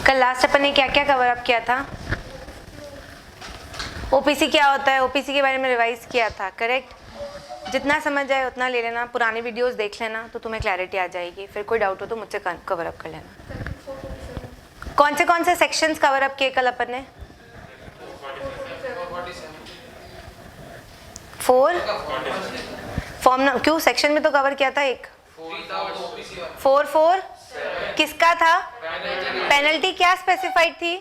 कल लास्ट अपन ने क्या क्या कवर अप किया था? ओपीसी क्या होता है, ओपीसी के बारे में रिवाइज किया था, करेक्ट? जितना समझ आए उतना ले लेना, पुरानी वीडियोस देख लेना तो तुम्हें क्लैरिटी आ जाएगी। फिर कोई डाउट हो तो मुझसे कवर अप कर लेना। कौन से सेक्शंस कवर अप किए कल अपन ने? 4 फॉर्म क्यों सेक्शन में तो कवर किया था एक 4 किसका था? पेनल्टी क्या स्पेसिफाइड थी?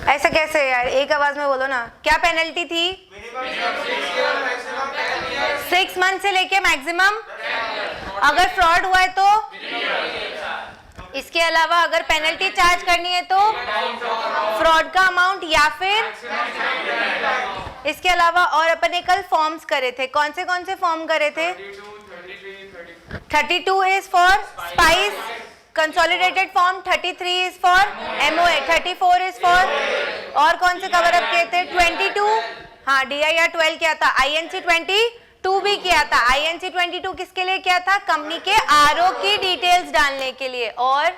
ऐसा कैसे यार, एक आवाज में बोलो ना, क्या पेनल्टी थी? 6 मंथ से लेके मैक्सिमम। अगर फ्रॉड हुआ है तो? इसके अलावा अगर पेनल्टी चार्ज करनी है तो फ्रॉड का अमाउंट या फिर इसके अलावा। और अपन ने कल फॉर्म्स करे थे, कौन से फॉर्म करे थे? 32 is for spice consolidated form, 33 is for MOA, 34 is for. और कौन से कवर अप किए थे? 22, हाँ DIR 12 किया था, INC 22 भी किया था। INC 22 किसके लिए किया था? कंपनी के RO की डिटेल्स डालने के लिए। और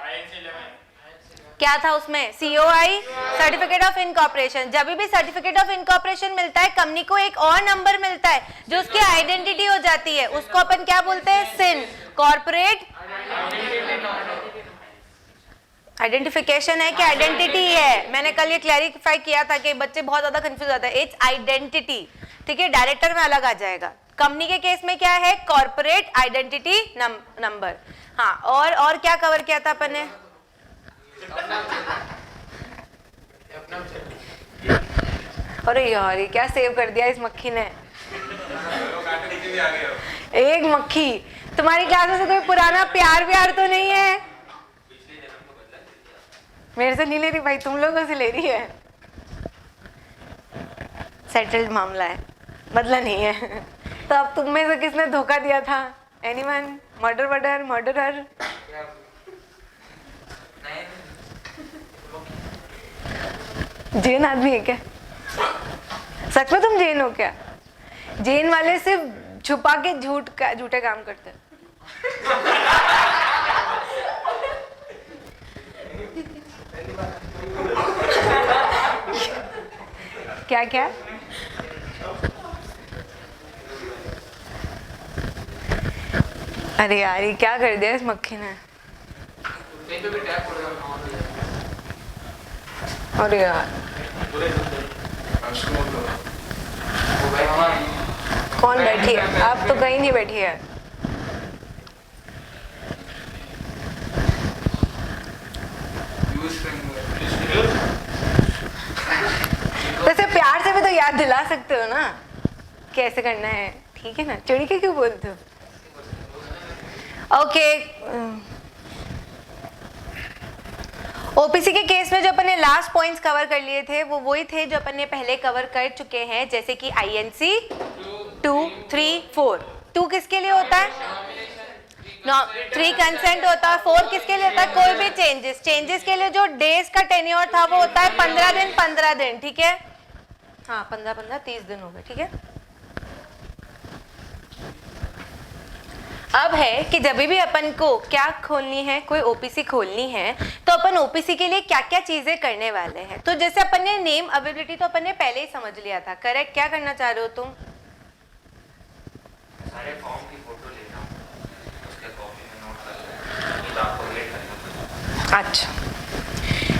क्या था उसमें? COI, certificate of incorporation. जब भी सर्टिफिकेट ऑफ इनकॉर्पोरेशन मिलता है कंपनी को एक और नंबर मिलता है जो उसकी आइडेंटिटी हो जाती है, उसको अपन क्या बोलते हैं? सिन, कॉर्पोरेट आइडेंटिफिकेशन है कि आइडेंटिटी है? मैंने कल ये क्लैरिफाई किया था कि बच्चे बहुत ज्यादा कंफ्यूज होते हैं। इट्स आइडेंटिटी, ठीक है? डायरेक्टर में अलग आ जाएगा। कंपनी के केस में क्या है? Corporate identity number. हाँ, और क्या कवर किया था अपन ने? अरे यार ये क्या सेव कर दिया इस मक्खी ने। एक मक्खी, तुम्हारी क्लास में से कोई पुराना प्यार तो नहीं है? मेरे से नहीं ले रही भाई, तुम लोगों से ले रही है। सेटल्ड मामला है, बदला नहीं है। तो अब तुम में से किसने धोखा दिया था? एनीवन? मर्डरर? जैन आदमी है क्या? सच में तुम जैन हो क्या? जैन वाले सिर्फ छुपा के झूठे काम करते हैं। क्या? अरे यार ये क्या कर दिया इस मक्खी ने। अरे यार कौन बैठी है? आप तो कहीं नहीं बैठी है। वैसे प्यार से भी तो याद दिला सकते हो ना कैसे करना है, ठीक है ना? चिड़ी के क्यों बोलते हो? ओके, ओपीसी के केस में जो अपन ने लास्ट पॉइंट्स कवर कर लिए थे वो वही थे जो अपन ने पहले कवर कर चुके हैं, जैसे कि INC 2, 3, 4। 2 किसके लिए होता है? 3 कंसेंट होता है। 4 किसके लिए होता है? कोई भी चेंजेस के लिए जो डेज का टेन्योर था वो होता है 15 दिन, ठीक है? हाँ 15 30 दिन हो गए, ठीक है? अब है कि जब भी अपन को क्या खोलनी है, कोई ओपीसी खोलनी है तो अपन ओपीसी के लिए क्या क्या चीजें करने वाले हैं। तो जैसे अपन ने नेम अवेलेबिलिटी तो अपन ने पहले ही समझ लिया था, करेक्ट? क्या करना चाह रहे हो तुम? सारे फॉर्म की फोटो लेना, उसके कॉपी में नोट करना, आपको रेट करना। अच्छा,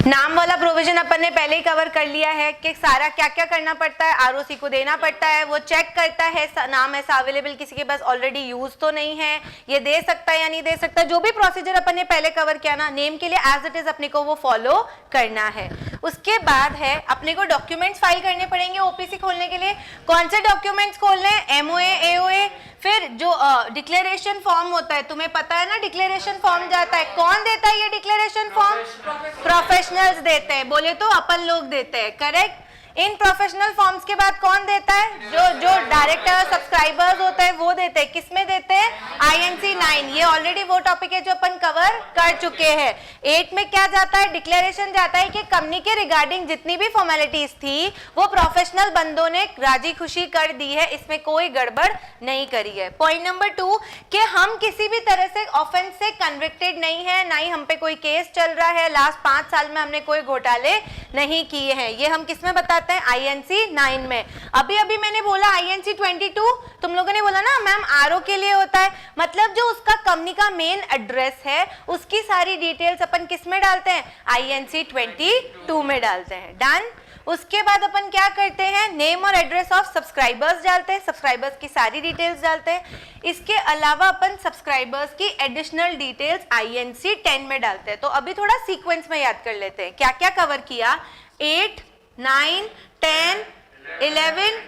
नाम वाला प्रोविजन अपन ने पहले ही कवर कर लिया है कि सारा क्या क्या करना पड़ता है। आरओसी को देना पड़ता है, वो चेक करता है नाम ऐसा अवेलेबल किसी के पास ऑलरेडी यूज तो नहीं है, ये दे सकता है या नहीं दे सकता। जो भी प्रोसीजर अपन ने पहले कवर किया ना, नेम के लिए एज इट इज अपने को वो फॉलो करना है। उसके बाद है अपने को डॉक्यूमेंट्स फाइल करने पड़ेंगे ओपीसी खोलने के लिए। कौन से डॉक्यूमेंट्स खोलने हैं? MOA, AOA, फिर जो डिक्लेरेशन फॉर्म होता है, तुम्हें पता है ना डिक्लेरेशन फॉर्म जाता है, कौन देता है ये डिक्लेरेशन फॉर्म? प्रोफेशनल्स देते हैं, बोले तो अपन लोग देते हैं, करेक्ट? इन प्रोफेशनल फॉर्म्स के बाद कौन देता है? जो डायरेक्टर सब्सक्राइबर्स होते हैं वो देते हैं। किसमें देते हैं? INC 9 ये ऑलरेडी वो टॉपिक है जो अपन कवर कर चुके हैं। 8 में क्या जाता है, डिक्लेरेशन जाता है कि कंपनी के रिगार्डिंग जितनी भी फॉर्मेलिटीज थी वो प्रोफेशनल बंदों ने राजी खुशी कर दी है, इसमें कोई गड़बड़ नहीं करी है। पॉइंट नंबर 2 कि हम किसी भी तरह से ऑफेंस से कन्विक्टेड नहीं है, ना ही हम पे कोई केस चल रहा है, लास्ट 5 साल में हमने कोई घोटाले नहीं किए हैं। ये हम किस में बताते हैं, INC 9 में। अभी अभी मैंने बोला INC 22, तुम लोगों ने बोला ना मैम आरओ के लिए होता है, मतलब जो उसका कंपनी का मेन एड्रेस है उसकी सारी डिटेल्स अपन किस में डालते हैं, INC 22 में डालते हैं। डन। उसके बाद अपन क्या करते हैं, नेम और एड्रेस ऑफ सब्सक्राइबर्स डालते हैं, सब्सक्राइबर्स की सारी डिटेल्स डालते हैं। इसके अलावा अपन सब्सक्राइबर्स की एडिशनल डिटेल्स INC 10 में डालते हैं। तो अभी थोड़ा सीक्वेंस में याद कर लेते हैं क्या क्या कवर किया। 8, 9, 10, 11।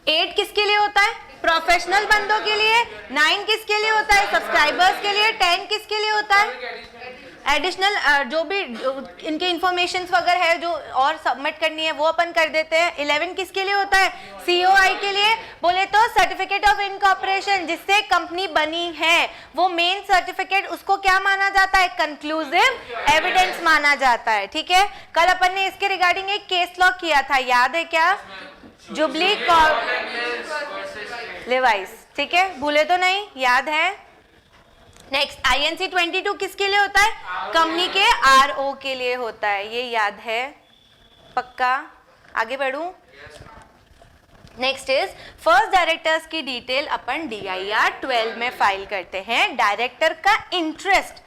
8 किसके लिए होता है, प्रोफेशनल बंदों के लिए। 9 किसके लिए होता है, सब्सक्राइबर्स के लिए। 10 किसके लिए होता है, एडिशनल जो भी इनके इंफॉर्मेशंस वगैरह है जो और सबमिट करनी है वो अपन कर देते हैं। 11 किसके लिए होता है, COI के लिए। बोले तो सर्टिफिकेट ऑफ इनकॉर्पोरेशन, जिससे कंपनी बनी है वो मेन सर्टिफिकेट, उसको क्या माना जाता है, कंक्लूसिव एविडेंस माना जाता है। ठीक है, कल अपन ने इसके रिगार्डिंग एक केस लॉ किया था, याद है क्या, जुबली लिवाइस। ठीक है, भूले तो नहीं, याद है। नेक्स्ट INC 22 किसके लिए होता है, कंपनी के RO के लिए होता है, ये याद है पक्का। आगे बढ़ूं। नेक्स्ट इज फर्स्ट डायरेक्टर्स की डिटेल अपन DIR 12 में फाइल करते हैं। डायरेक्टर का इंटरेस्ट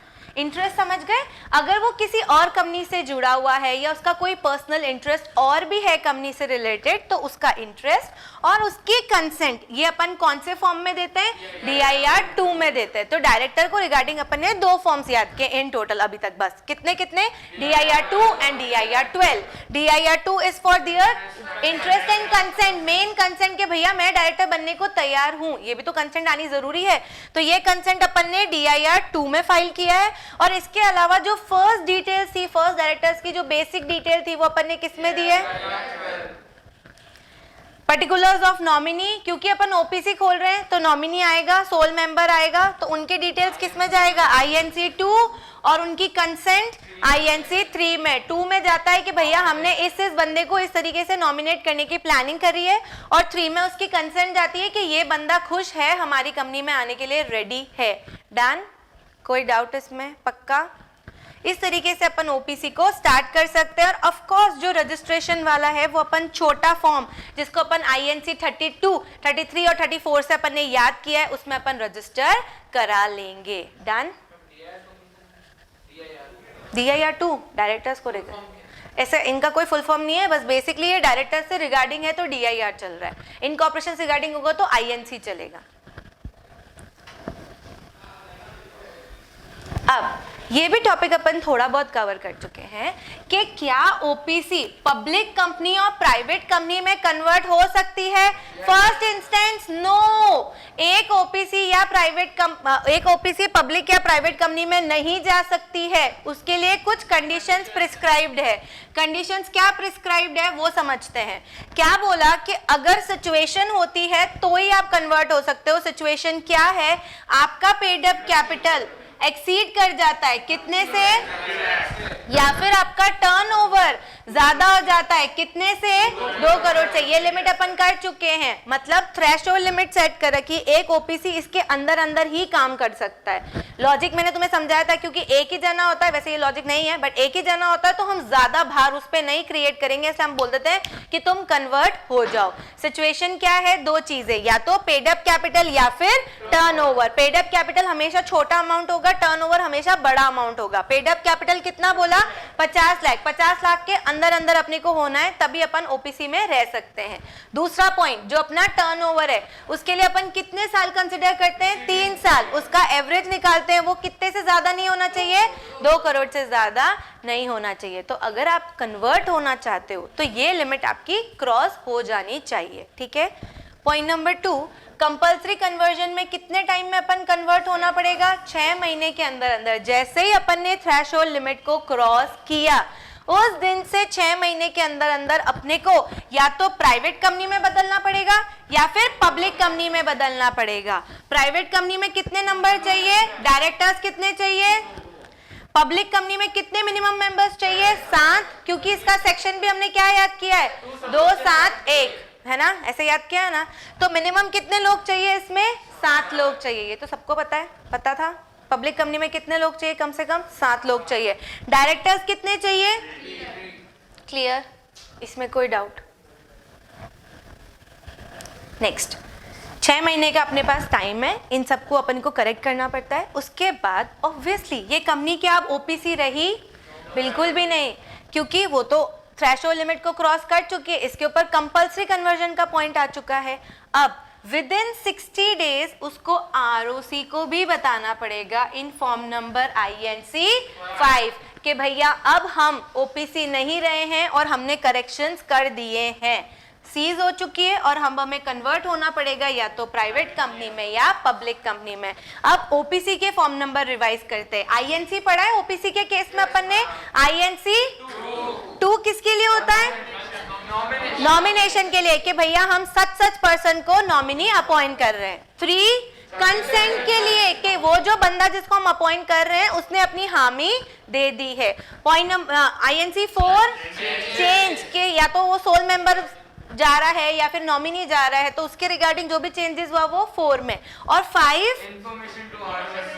समझ गए, अगर वो किसी और कंपनी से जुड़ा हुआ है या उसका कोई पर्सनल इंटरेस्ट और भी है कंपनी से रिलेटेड, तो उसका इंटरेस्ट और उसकी कंसेंट ये अपन कौन से फॉर्म में देते हैं, DIR 2 में देते हैं। तो डायरेक्टर को रिगार्डिंग अपन ने 2 फॉर्म्स याद किए इन टोटल अभी तक, बस कितने कितने, DIR 2 and DIR 12। DIR 2 is for their interest and consent, main consent के भैया मैं डायरेक्टर बनने को तैयार हूं, ये भी तो कंसेंट आनी जरूरी है। तो ये कंसेंट अपन ने DIR 2 में फाइल किया है। और इसके अलावा जो फर्स्ट डिटेल्स थी, फर्स्ट डायरेक्टर्स की जो बेसिक डिटेल थी वो अपन ने किस में दी है, पर्टिकुलर्स ऑफ नॉमिनी, क्योंकि अपन OPC खोल रहे हैं तो नॉमिनी आएगा, सोल मेंबर आएगा, तो उनके डिटेल्स किस में जाएगा, INC 2, और उनकी कंसेंट INC 3 में। 2 में जाता है कि भैया हमने इस बंदे को इस तरीके से नॉमिनेट करने की प्लानिंग करी है, और 3 में उसकी कंसेंट जाती है कि ये बंदा खुश है, हमारी कंपनी में आने के लिए रेडी है। डन, कोई डाउट इसमें पक्का। इस तरीके से अपन OPC को स्टार्ट कर सकते हैं। और ऑफ कोर्स जो रजिस्ट्रेशन वाला है वो अपन छोटा फॉर्म जिसको अपन INC 32, 33 और 34 से अपन ने याद किया है, उसमें अपन रजिस्टर करा लेंगे। डन। DIR 2 डायरेक्टर्स को ऐसे इनका कोई फुल फॉर्म नहीं है, बस बेसिकली ये डायरेक्टर से रिगार्डिंग है तो DIR चल रहा है, इनकॉर्पोरेशन से रिगार्डिंग होगा तो INC चलेगा। अब ये भी टॉपिक अपन थोड़ा बहुत कवर कर चुके हैं कि क्या OPC पब्लिक कंपनी और प्राइवेट कंपनी में कन्वर्ट हो सकती है। फर्स्ट इंस्टेंस नो, एक OPC पब्लिक या प्राइवेट कंपनी में नहीं जा सकती है, उसके लिए कुछ कंडीशंस प्रिस्क्राइब्ड है। कंडीशंस क्या प्रिस्क्राइब्ड है वो समझते हैं। क्या बोला कि अगर सिचुएशन होती है तो ही आप कन्वर्ट हो सकते हो। सिचुएशन क्या है, आपका पेड अप कैपिटल एक्सीड कर जाता है कितने से, या फिर आपका टर्नओवर ज्यादा हो जाता है कितने से, 2 करोड़ से। ये लिमिट अपन कर चुके हैं, मतलब थ्रेशोल्ड लिमिट सेट कर रखी। एक OPC इसके अंदर अंदर ही काम कर सकता है। लॉजिक मैंने तुम्हें समझाया था, क्योंकि एक ही जना होता है, वैसे ये लॉजिक नहीं है बट एक ही जना होता है तो हम ज्यादा भार उस पर नहीं क्रिएट करेंगे, इसलिए हम बोल देते हैं कि तुम कन्वर्ट हो जाओ। सिचुएशन क्या है, 2 चीजें, या तो पेड अप कैपिटल या फिर टर्नओवर। पेड अप कैपिटल हमेशा छोटा अमाउंट होगा, टर्नओवर हमेशा बड़ा अमाउंट होगा। पेड अप कैपिटल कितना बोला, 50 लाख। 50 लाख के अंदर अंदर अपने को होना है, तभी अपन OPC में रह सकते हैं। दूसरा पॉइंट, जो अपना टर्नओवर है उसके लिए अपन कितने साल कंसिडर करते हैं, 3 साल। उसका एवरेज निकालते हैं, वो कितने से ज्यादा नहीं होना चाहिए, 2 करोड़ से ज्यादा नहीं होना चाहिए। तो अगर आप कन्वर्ट होना चाहते हो तो ये लिमिट आपकी क्रॉस हो जानी चाहिए। ठीक है। पॉइंट नंबर 2, कंपल्सरी कन्वर्जन में कितने टाइम में अपन कन्वर्ट होना पड़ेगा, 6 महीने के अंदर अंदर। जैसे ही अपन ने थ्रेशोल्ड लिमिट को क्रॉस किया उस दिन से 6 महीने के अंदर अंदर अपने को या तो प्राइवेट कंपनी में बदलना पड़ेगा या फिर पब्लिक कंपनी में बदलना पड़ेगा। प्राइवेट कंपनी में कितने नंबर चाहिए, डायरेक्टर्स कितने चाहिए, पब्लिक कंपनी में कितने मिनिमम मेंबर्स चाहिए, 7, क्योंकि इसका सेक्शन भी हमने क्या याद किया है, 2 7 1 है ना, ऐसे याद किया है ना। तो मिनिमम कितने लोग चाहिए इसमें, 7 लोग चाहिए, ये तो सबको पता है, पता था। पब्लिक कंपनी में कितने लोग चाहिए, कम से कम 7 लोग चाहिए। डायरेक्टर्स कितने चाहिए, क्लियर, इसमें कोई डाउट। नेक्स्ट, 6 महीने का अपने पास टाइम है, इन सबको अपन को करेक्ट करना पड़ता है। उसके बाद ऑब्वियसली ये कंपनी क्या अब ओपीसी रही, बिल्कुल भी नहीं, क्योंकि वो तो थ्रेशोल्ड लिमिट को क्रॉस कर चुकी है, इसके ऊपर कंपल्सरी कन्वर्जन का पॉइंट आ चुका है। अब विद इन 60 डेज उसको आरओसी को भी बताना पड़ेगा इन फॉर्म नंबर INC 5 कि भैया अब हम ओपीसी नहीं रहे हैं और हमने करेक्शंस कर दिए हैं, सीज हो चुकी है और हम हमें कन्वर्ट होना पड़ेगा या तो प्राइवेट कंपनी में या पब्लिक कंपनी में। अब ओपीसी के फॉर्म नंबर रिवाइज करते हैं। आईएनसी पढ़ा है ओपीसी के केस में अपन ने, आईएनसी 2 किसके लिए होता है, नॉमिनेशन के लिए, कि भैया हम सच पर्सन को नॉमिनी अपॉइंट कर रहे हैं। 3 कंसेंट के लिए कि वो जो बंदा जिसको हम अपॉइंट कर रहे हैं उसने अपनी हामी दे दी है। पॉइंट नंबर INC 4 चेंज के, या तो वो सोल मेंबर जा रहा है या फिर नॉमिनी जा रहा है, तो उसके रिगार्डिंग जो भी चेंजेस हुआ वो 4 में। और 5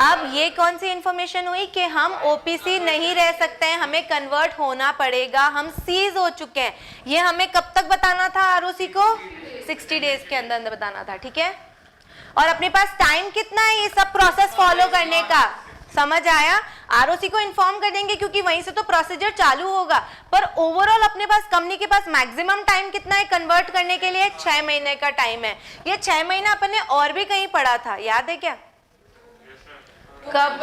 अब ये कौन सी इंफॉर्मेशन हुई कि हम ओपीसी नहीं रह सकते हैं, हमें कन्वर्ट होना पड़ेगा, हम सीज हो चुके हैं। ये हमें कब तक बताना था आरओसी को, 60 डेज के अंदर अंदर बताना था, ठीक है। और अपने पास टाइम कितना है ये सब प्रोसेस फॉलो करने का, समझ आया। आरओसी को इन्फॉर्म कर देंगे क्योंकि वहीं से तो प्रोसीजर चालू होगा, पर ओवरऑल अपने पास कंपनी के पास मैक्सिमम टाइम कितना है कन्वर्ट करने के लिए, 6 महीने का टाइम है। ये 6 महीना अपन ने और भी कहीं पढ़ा था, याद है क्या, कब,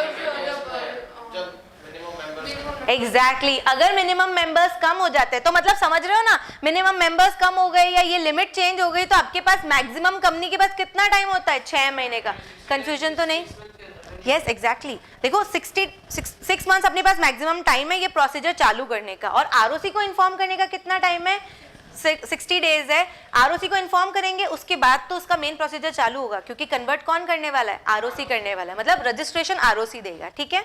एग्जैक्टली अगर मिनिमम मेंबर्स कम हो जाते हैं तो मतलब समझ रहे हो ना, मिनिमम मेंबर्स कम हो गए या ये लिमिट चेंज हो गई तो आपके पास मैक्सिमम कंपनी के पास कितना टाइम होता है, 6 महीने का। कंफ्यूजन तो नहीं, यस एग्जैक्टली। देखो 6 मंथ्स अपने पास मैक्सिमम टाइम है ये प्रोसीजर चालू करने का, और आरओसी को इन्फॉर्म करने का कितना टाइम है, 60 डेज है। आरओसी को इन्फॉर्म करेंगे उसके बाद तो उसका मेन प्रोसीजर चालू होगा, क्योंकि कन्वर्ट कौन करने वाला है, आरओसी करने वाला है, मतलब रजिस्ट्रेशन आरओसी देगा, ठीक है।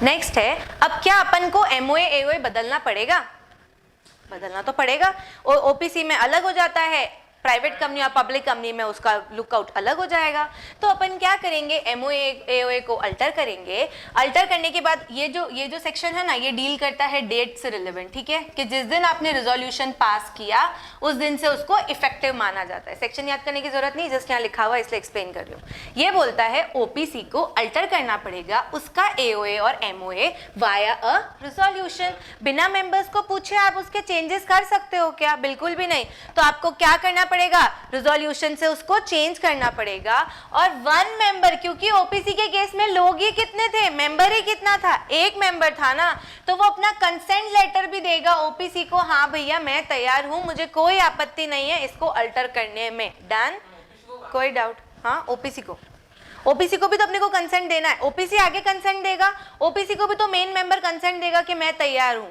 नेक्स्ट है, अब क्या अपन को एमओए एओए बदलना पड़ेगा, बदलना तो पड़ेगा। और ओपीसी में अलग हो जाता है, प्राइवेट कंपनी और पब्लिक कंपनी में उसका लुकआउट अलग हो जाएगा। तो अपन क्या करेंगे, एमओए एओए को अल्टर करेंगे। अल्टर करने के बाद ये जो सेक्शन है ना, ये डील करता है डेट से रिलेवेंट, ठीक है, कि जिस दिन आपने रिजोल्यूशन पास किया उस दिन से उसको इफेक्टिव माना जाता है। सेक्शन याद करने की जरूरत नहीं, जस्ट यहाँ लिखा हुआ इसलिए एक्सप्लेन कर रही हूँ। ये बोलता है ओपीसी को अल्टर करना पड़ेगा उसका एओए और एमओए वाया अ रिजोल्यूशन। बिना मेंबर्स को पूछे आप उसके चेंजेस कर सकते हो क्या, बिल्कुल भी नहीं। तो आपको क्या करना पड़ेगा, रिजोल्यूशन से उसको चेंज करना पड़ेगा। और 1 मेंबर, क्योंकि ओपीसी के केस में लोग ही कितने थे, मेंबर ही कितना था, 1 मेंबर था ना, तो वो अपना कंसेंट लेटर भी देगा ओपीसी को, हाँ भैया मैं तैयार हूं, मुझे कोई आपत्ति नहीं है इसको अल्टर करने में, डन, कोई डाउट। हाँ ओपीसी को भी तो अपने को कंसेंट देना है, ओपीसी आगे कंसेंट देगा, ओपीसी को भी तो मेन मेंबर कंसेंट देगा कि मैं तैयार हूं।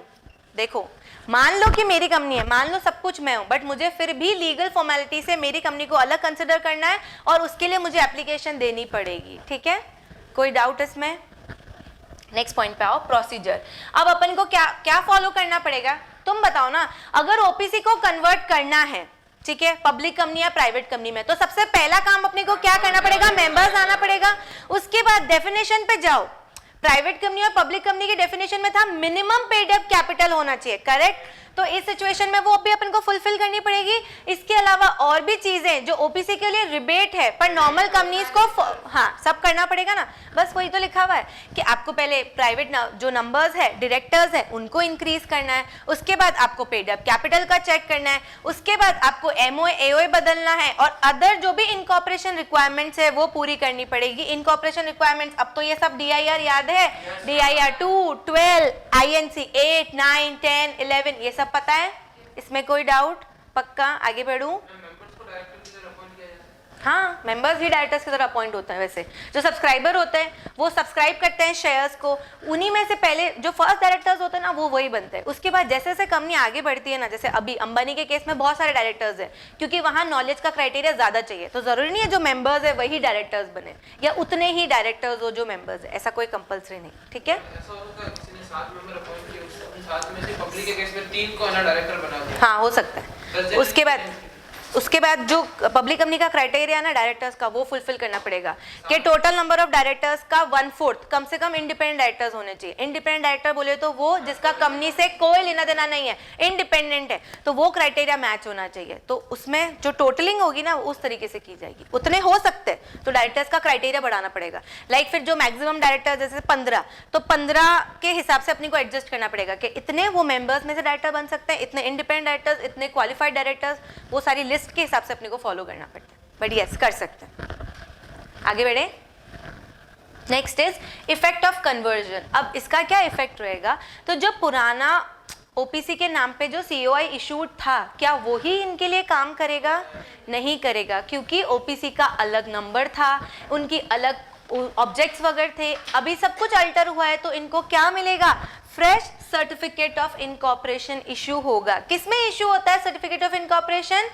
देखो मान लो कि मेरी कंपनी है, मान लो सब कुछ मैं हूं, बट मुझे फिर भी लीगल फॉर्मेलिटी से मेरी कंपनी को अलग कंसिडर करना है और उसके लिए मुझे एप्लीकेशन देनी पड़ेगी, ठीक है, कोई डाउट इसमें। नेक्स्ट पॉइंट पे आओ, प्रोसीजर। अब अपन को क्या फॉलो करना पड़ेगा, तुम बताओ ना। अगर ओपीसी को कन्वर्ट करना है, ठीक है, पब्लिक कंपनी या प्राइवेट कंपनी में, तो सबसे पहला काम अपने को क्या करना पड़ेगा, मेंबर्स आना पड़ेगा। उसके बाद डेफिनेशन पे जाओ, प्राइवेट कंपनी और पब्लिक कंपनी की डेफिनेशन में था मिनिमम पेड अप कैपिटल होना चाहिए, करेक्ट। तो इस सिचुएशन में वो भी अपन को फुलफिल करनी पड़ेगी। इसके अलावा और भी चीजें जो ओपीसी के लिए रिबेट है पर नॉर्मल कंपनीज को हाँ सब करना पड़ेगा ना, बस वही तो लिखा हुआ है कि आपको पहले प्राइवेट जो नंबर्स है, डायरेक्टर्स है, उनको इंक्रीज करना है, उसके बाद आपको पेड अप कैपिटल का चेक करना है, उसके बाद आपको एमओए एओए बदलना है, और अदर जो भी इनकॉर्पोरेशन रिक्वायरमेंट्स है वो पूरी करनी पड़ेगी। इनकॉर्पोरेशन रिक्वायरमेंट्स अब तो ये सब DIR याद है, DIR 2, 12, INC 8, 9, 10, 11 ये सब पता है, इसमें कोई डाउट, पक्का। आगे बढ़ूं, हाँ, मेंबर्स ही डायरेक्टर्स की तरह अपॉइंट होते हैं। वैसे जो सब्सक्राइबर होते हैं वो सब्सक्राइब करते हैं शेयर्स को, उन्हीं में से पहले जो फर्स्ट डायरेक्टर्स होते हैं ना वो वही बनते हैं। उसके बाद जैसे जैसे कंपनी आगे बढ़ती है ना, जैसे अभी अंबानी के केस में बहुत सारे डायरेक्टर्स हैं, क्योंकि वहाँ नॉलेज का क्राइटेरिया ज़्यादा चाहिए, तो ज़रूरी नहीं है जो मेंबर्स है वही डायरेक्टर्स बने या उतने ही डायरेक्टर्स हो जो मेंबर्स है, ऐसा कोई कंपल्सरी नहीं। ठीक है, हाँ हो सकता है। उसके बाद जो पब्लिक कंपनी का क्राइटेरिया ना डायरेक्टर्स का, वो फुलफिल करना पड़ेगा कि टोटल नंबर ऑफ डायरेक्टर्स का 1/4 कम से कम इंडिपेंडेंट डायरेक्टर्स होने चाहिए। इंडिपेंडेंट डायरेक्टर बोले तो वो जिसका कंपनी से कोई लेना देना नहीं है, इंडिपेंडेंट है, तो वो क्राइटेरिया मैच होना चाहिए। तो उसमें जो टोटलिंग होगी ना उस तरीके से की जाएगी। उतने हो सकते हैं तो डायरेक्टर्स का क्राइटेरिया बढ़ाना पड़ेगा। लाइक फिर जो मैक्सिमम डायरेक्टर जैसे 15, तो 15 के हिसाब से अपने को एडजस्ट करना पड़ेगा कि इतने वो मेंबर्स में से डायरेक्टर बन सकते हैं, इतने इंडिपेंडेंट डायरेक्टर्स, इतने क्वालिफाइड डायरेक्टर्स, वो सारी लिस्ट के हिसाब से अपने को फॉलो करना पड़ता है। बट यस, कर सकते हैं। आगे बढ़े। Next is effect of conversion. अब इसका क्या इफेक्ट रहेगा, तो जो पुराना ओपीसी के नाम पे जो सीओआई इशूड था, क्या वो ही इनके लिए काम करेगा? नहीं करेगा, क्योंकि ओपीसी का अलग नंबर था, उनकी अलग ऑब्जेक्ट्स वगैरह थे। अभी सब कुछ अल्टर हुआ है, तो इनको क्या मिलेगा? Fresh certificate of incorporation issue होगा। किसमें इशू होता है सर्टिफिकेट ऑफ इनकॉर्पोरेशन?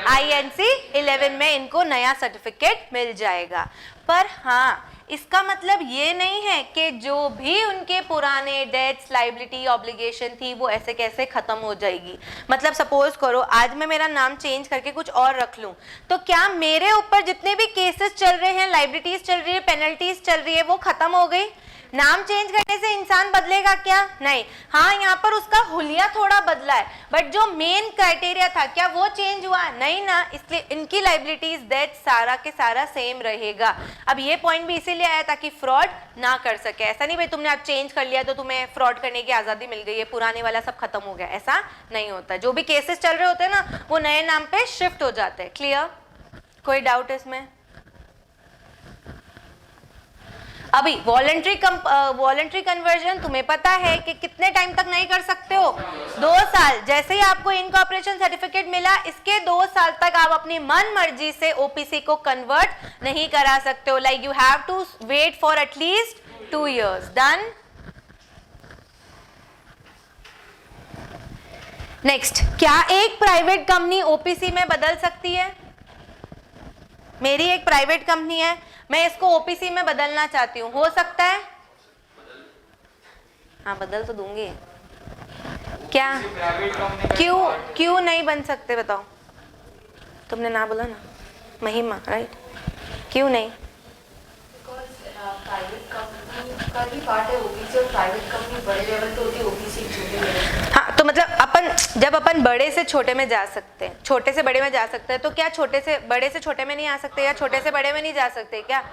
आईएनसी 11 में इनको नया सर्टिफिकेट मिल जाएगा। पर हाँ, इसका मतलब ये नहीं है कि जो भी उनके पुराने डेट्स, लाइबिलिटी, ऑब्लिगेशन थी वो ऐसे कैसे खत्म हो जाएगी। मतलब सपोज करो आज मैं मेरा नाम चेंज करके कुछ और रख लूं, तो क्या मेरे ऊपर जितने भी केसेस चल रहे हैं, लाइबिलिटीज चल रही है, पेनल्टीज चल रही है, वो खत्म हो गई? नाम चेंज करने से इंसान बदलेगा क्या? नहीं। हाँ, यहाँ पर उसका हुलिया थोड़ा बदला है, बट जो मेन क्राइटेरिया था क्या वो चेंज हुआ? नहीं ना। इसलिए इनकी लाइबिलिटीज, डेट सारा के सारा सेम रहेगा। अब ये पॉइंट भी इसीलिए आया ताकि फ्रॉड ना कर सके। ऐसा नहीं भाई तुमने अब चेंज कर लिया तो तुम्हें फ्रॉड करने की आज़ादी मिल गई है, पुराने वाला सब खत्म हो गया, ऐसा नहीं होता। जो भी केसेस चल रहे होते हैं ना वो नए नाम पे शिफ्ट हो जाते हैं। क्लियर? कोई डाउट इसमें? अभी वॉलंटरी कन्वर्जन तुम्हें पता है कि कितने टाइम तक नहीं कर सकते हो? 2 साल। जैसे ही आपको इनकॉर्पोरेशन सर्टिफिकेट मिला, इसके 2 साल तक आप अपनी मन मर्जी से ओपीसी को कन्वर्ट नहीं करा सकते हो। Like you have to wait for at least 2 years। Done. Next, क्या एक प्राइवेट कंपनी ओपीसी में बदल सकती है? मेरी एक प्राइवेट कंपनी है, मैं इसको ओपीसी में बदलना चाहती हूँ, हो सकता है? हाँ, बदल तो दूंगी। क्या? क्यों नहीं बन सकते बताओ? तुमने ना बोला ना, महिमा, राइट? क्यों नहीं? प्राइवेट कंपनी का ही पार्ट है ओबीसी, और प्राइवेट कंपनी बड़े लेवल पे होती है, ओबीसी छोटे लेवल। हाँ, तो मतलब जब अपन बड़े से छोटे में जा सकते हैं, छोटे से बड़े में जा सकते हैं, तो क्या छोटे से बड़े से छोटे में नहीं आ सकते, या छोटे से बड़े में नहीं जा सकते क्या?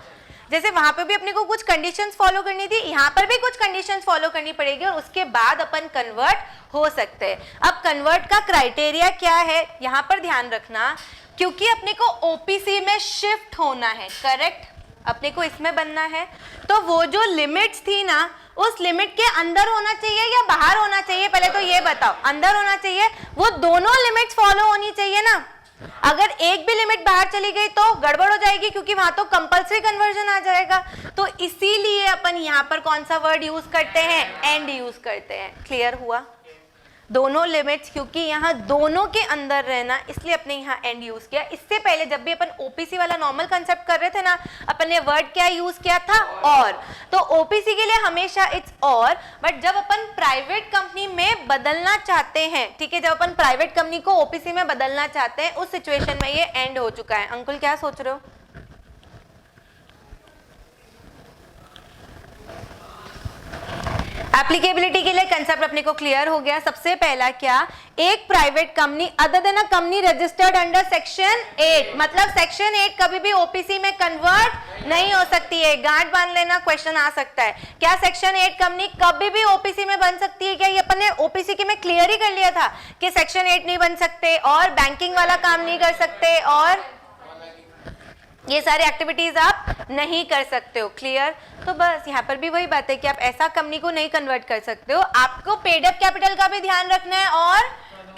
जैसे वहां पे भी अपने को कुछ कंडीशंस फॉलो करनी थी, यहाँ पर भी कुछ कंडीशंस फॉलो करनी पड़ेगी, और उसके बाद अपन कन्वर्ट हो सकते हैं। अब कन्वर्ट का क्राइटेरिया क्या है यहाँ पर ध्यान रखना, क्योंकि अपने को ओपीसी में शिफ्ट होना है, करेक्ट? अपने को इसमें बनना है, तो वो जो लिमिट्स थी ना, उस लिमिट के अंदर होना चाहिए या बाहर होना चाहिए? पहले तो ये बताओ। अंदर होना चाहिए। वो दोनों लिमिट्स फॉलो होनी चाहिए ना। अगर एक भी लिमिट बाहर चली गई तो गड़बड़ हो जाएगी, क्योंकि वहां तो कंपल्सरी कन्वर्जन आ जाएगा। तो इसीलिए अपन यहाँ पर कौन सा वर्ड यूज करते हैं? एंड यूज करते हैं। क्लियर हुआ? दोनों लिमिट्स, क्योंकि यहाँ दोनों के अंदर रहना, इसलिए अपने यहाँ एंड यूज किया। इससे पहले जब भी अपन ओपीसी वाला नॉर्मल कंसेप्ट कर रहे थे ना, अपन ने वर्ड क्या यूज किया था? और। तो ओपीसी के लिए हमेशा इट्स और, बट जब अपन प्राइवेट कंपनी में बदलना चाहते हैं, ठीक है, जब अपन प्राइवेट कंपनी को ओपीसी में बदलना चाहते हैं, उस सिचुएशन में ये एंड हो चुका है। अंकुल क्या सोच रहे हो? एप्लीकेबिलिटी के लिए कंसेप्ट अपने को क्लियर हो गया। सबसे पहला क्या, एक private company other than a company registered under section 8, मतलब सेक्शन 8 कभी भी ओपीसी में कन्वर्ट नहीं हो सकती है। गांठ बांध लेना, क्वेश्चन आ सकता है। क्या सेक्शन 8 कंपनी कभी भी ओपीसी में बन सकती है? क्या ये अपन ने ओपीसी के में क्लियर ही कर लिया था कि सेक्शन 8 नहीं बन सकते, और बैंकिंग वाला काम नहीं कर सकते, और ये सारी एक्टिविटीज आप नहीं कर सकते हो। क्लियर? तो बस यहाँ पर भी वही बात है कि आप ऐसा कंपनी को नहीं कन्वर्ट कर सकते हो। आपको पेड अप कैपिटल का भी ध्यान रखना है और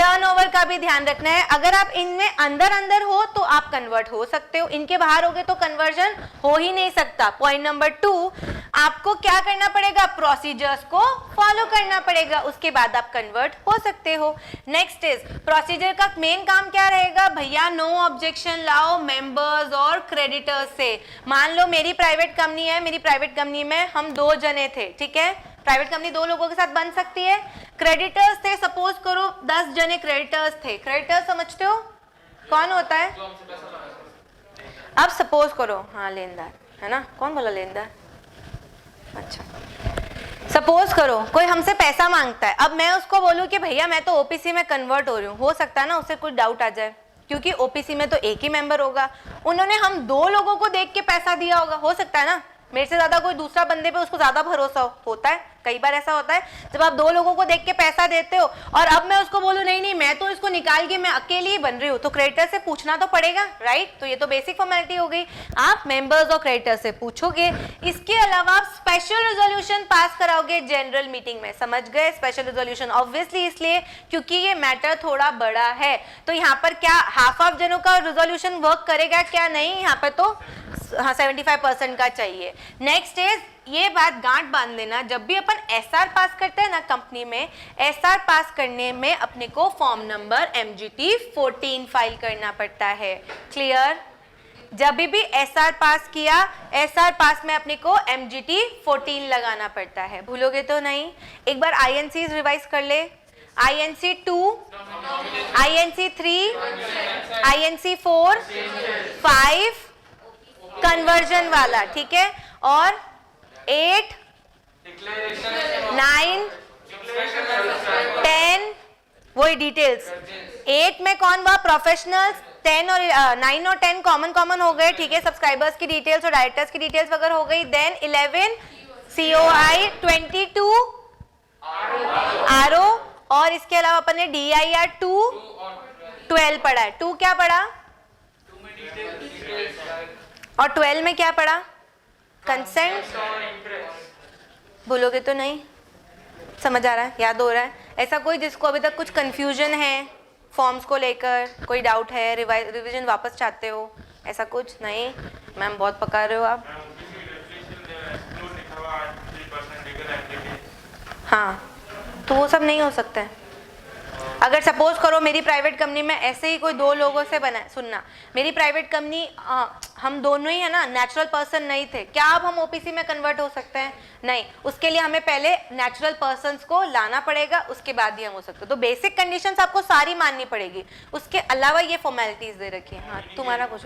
टर्नओवर का भी ध्यान रखना है। अगर आप इनमें अंदर अंदर हो तो आप कन्वर्ट हो सकते हो, इनके बाहर होगे तो कन्वर्जन हो ही नहीं सकता। पॉइंट नंबर 2, आपको क्या करना पड़ेगा, प्रोसीजर्स को फॉलो करना पड़ेगा, उसके बाद आप कन्वर्ट हो सकते हो। नेक्स्ट इज प्रोसीजर का मेन काम क्या रहेगा, भैया नो ऑब्जेक्शन लाओ मेंबर्स और क्रेडिटर्स से। मान लो मेरी प्राइवेट कंपनी है, मेरी प्राइवेट कंपनी में हम 2 जने थे, ठीक है, प्राइवेट कंपनी 2 लोगों के साथ बन सकती है। क्रेडिटर्स थे, सपोज करो 10 जने क्रेडिटर्स थे। क्रेडिटर्स समझते हो कौन होता है? अब सपोज करो, हाँ लेनदार है ना, कौन बोला लेनदार, अच्छा सपोज करो कोई हमसे पैसा मांगता है, अब मैं उसको बोलूं कि भैया मैं तो ओपीसी में कन्वर्ट हो रही हूँ, हो सकता है ना उससे कुछ डाउट आ जाए, क्योंकि ओपीसी में तो एक ही मेंबर होगा, उन्होंने हम 2 लोगों को देख के पैसा दिया होगा, हो सकता है ना मेरे से ज्यादा कोई दूसरा बंदे पे उसको ज्यादा भरोसा होता है, कई बार ऐसा होता है जब आप 2 लोगों को देख के पैसा देते हो और अब मैं उसको बोलूं नहीं नहीं मैं तो इसको निकाल के मैं अकेली ही बन रही हूँ, तो क्रेडिटर से पूछना तो पड़ेगा, राइट। तो ये तो बेसिक फॉर्मेलिटी हो गई, आप मेंबर्स और क्रेडिटर से पूछोगे। इसके अलावा आप स्पेशल रेजोल्यूशन पास कराओगे जनरल मीटिंग में, समझ गए, स्पेशल रेजोल्यूशन ऑब्वियसली इसलिए क्योंकि ये मैटर थोड़ा बड़ा है, तो यहाँ पर क्या हाफ जनों का रेजोल्यूशन वर्क करेगा क्या, नहीं, यहाँ पर तो हाँ 75% का चाहिए। नेक्स्ट इज ये बात गांठ बांध लेना, जब भी अपन एसआर पास करते हैं ना कंपनी में, एसआर पास करने में अपने को फॉर्म नंबर MGT 14 फाइल करना पड़ता है, क्लियर। जब भी एसआर पास किया, एसआर पास में अपने को MGT 14 लगाना पड़ता है, भूलोगे तो नहीं। एक बार INC रिवाइज कर ले, INC 2, INC 3, INC 4, 5 कन्वर्जन वाला, ठीक है, और 8, 9, 10 वही डिटेल्स। 8 में कौन हुआ, प्रोफेशनल्स, 10 और 9 और 10 कॉमन हो गए, ठीक है, सब्सक्राइबर्स की डिटेल्स और डायरेक्टर्स की डिटेल्स वगैरह हो गई। देन 11 COI, 22 RO, और इसके अलावा अपन ने DIR 2 12 पढ़ा है। 2 क्या पढ़ा, और 12 में क्या पढ़ा, कंसेंट, बोलोगे तो नहीं, समझ आ रहा है, याद हो रहा है। ऐसा कोई जिसको अभी तक कुछ कंफ्यूजन है फॉर्म्स को लेकर, कोई डाउट है, रिवीजन वापस चाहते हो, ऐसा कुछ नहीं, मैम बहुत पका रहे हो आप। हाँ तो वो सब नहीं हो सकता है। अगर सपोज करो मेरी प्राइवेट कंपनी में ऐसे ही कोई 2 लोगों से बना है, सुनना, मेरी प्राइवेट कंपनी हम दोनों ही है ना, नेचुरल पर्सन नहीं थे, क्या अब हम ओपीसी में कन्वर्ट हो सकते हैं, नहीं, उसके लिए हमें पहले नेचुरल पर्सन्स को लाना पड़ेगा, उसके बाद ही हम हो सकते। तो बेसिक कंडीशंस आपको सारी माननी पड़ेगी, उसके अलावा ये फॉर्मेलिटीज दे रखी है। हाँ तुम्हारा कुछ,